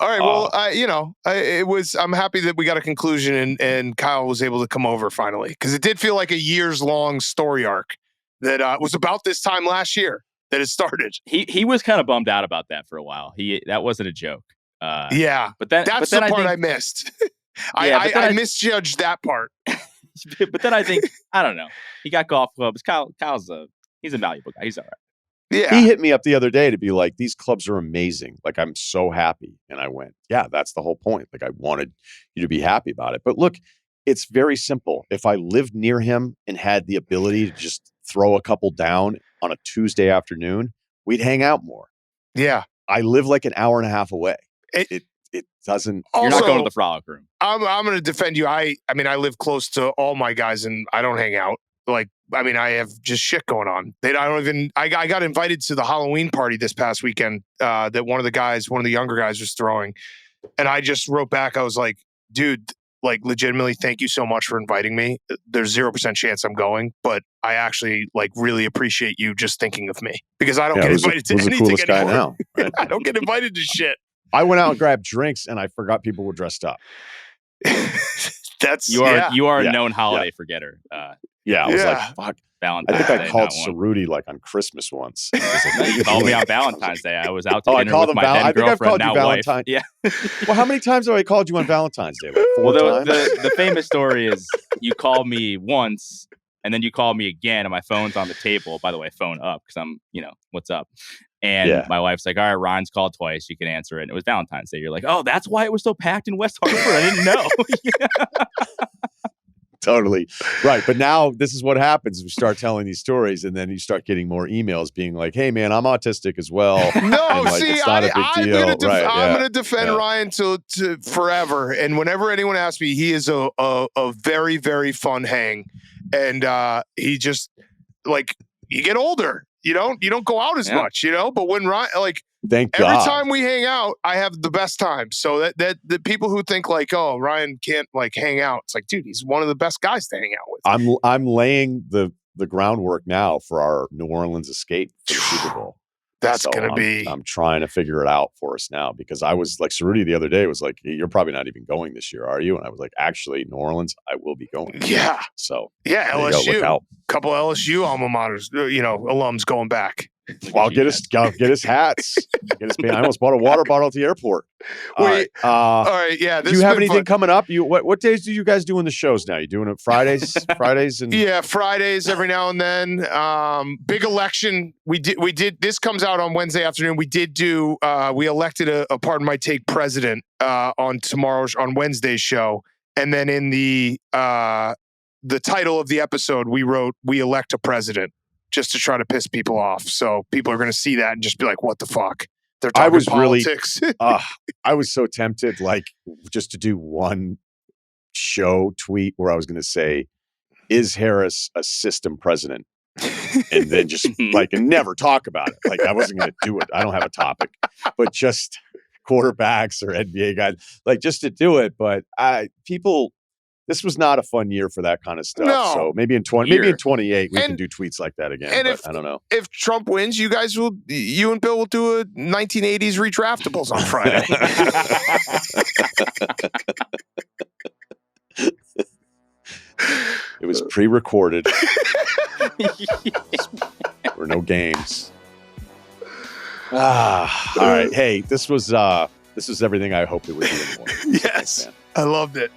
All right. Well, I'm happy that we got a conclusion and Kyle was able to come over finally, because it did feel like a years long story arc that was about this time last year that it started. He was kind of bummed out about that for a while. That wasn't a joke. But that's the part I missed. I misjudged that part. But then I think, I don't know. He got golf clubs. He's a valuable guy. He's all right. Yeah. He hit me up the other day to be like, these clubs are amazing. Like, I'm so happy. And I went, yeah, that's the whole point. Like, I wanted you to be happy about it. But look, it's very simple. If I lived near him and had the ability to just throw a couple down on a Tuesday afternoon, we'd hang out more. Yeah. I live like an hour and a half away. It doesn't. You're not going to the frolic room. I'm going to defend you. I mean, I live close to all my guys and I don't hang out. Like, I mean, I have just shit going on. I got invited to the Halloween party this past weekend that one of the younger guys was throwing. And I just wrote back. I was like, dude, like legitimately thank you so much for inviting me. There's 0% chance I'm going, but I actually like really appreciate you just thinking of me because I don't get invited to anything the coolest anymore. Guy now, right? I don't get invited to shit. I went out and grabbed drinks and I forgot people were dressed up. That's you are a known holiday forgetter. I was like, fuck. Valentine's I think Day, I called Cerruti like on Christmas once. You called me on Valentine's Day. I was out to dinner with my then I think I've girlfriend, called you now wife. Valentine. Yeah. Well, how many times have I called you on Valentine's Day? Like 4 times? The famous story is you called me once and then you called me again and my phone's on the table. By the way, phone up because I'm, what's up? And my wife's like, all right, Ryan's called twice. You can answer it. And it was Valentine's Day. You're like, oh, that's why it was so packed in West Hartford. I didn't know. Totally. Right. But now this is what happens. We start telling these stories and then you start getting more emails being like, hey, man, I'm autistic as well. No, like, see, it's not a big deal. I'm going to defend Ryan to forever. And whenever anyone asks me, he is a very, very fun hang. And he just like, you get older. You don't go out as much, but when Ryan, like, thank God. Every time we hang out, I have the best time. So that the people who think like, oh, Ryan can't like hang out, it's like, dude, he's one of the best guys to hang out with. I'm laying the groundwork now for our New Orleans escape for the Super Bowl. That's gonna be. I'm trying to figure it out for us now because I was like, Cerruti the other day was like, you're probably not even going this year, are you? And I was like, actually, New Orleans, I will be going. Yeah. So LSU, couple LSU alma maters, alums going back. Well, get us hats. I almost bought a water bottle at the airport. All right. Yeah. Do you have anything coming up? What days do you guys doing the shows now? You doing it Fridays? Fridays every now and then. Big election. We did. This comes out on Wednesday afternoon. We did do. We elected a Pardon My Take president on Wednesday's show, and then in the title of the episode we wrote "We elect a president." Just to try to piss people off. So people are going to see that and just be like, what the fuck? They're talking politics. I was so tempted, like, just to do one show tweet where I was going to say, is Harris a system president? And then just like, and never talk about it. Like, I wasn't going to do it. I don't have a topic, but just quarterbacks or NBA guys, like just to do it. But this was not a fun year for that kind of stuff. No. So maybe in 28 we can do tweets like that again. And I don't know. If Trump wins, you and Bill will do a 1980s redraftables on Friday. It was pre-recorded. There were no games. All right. Hey, this was everything I hoped it would be. Yes. I loved it.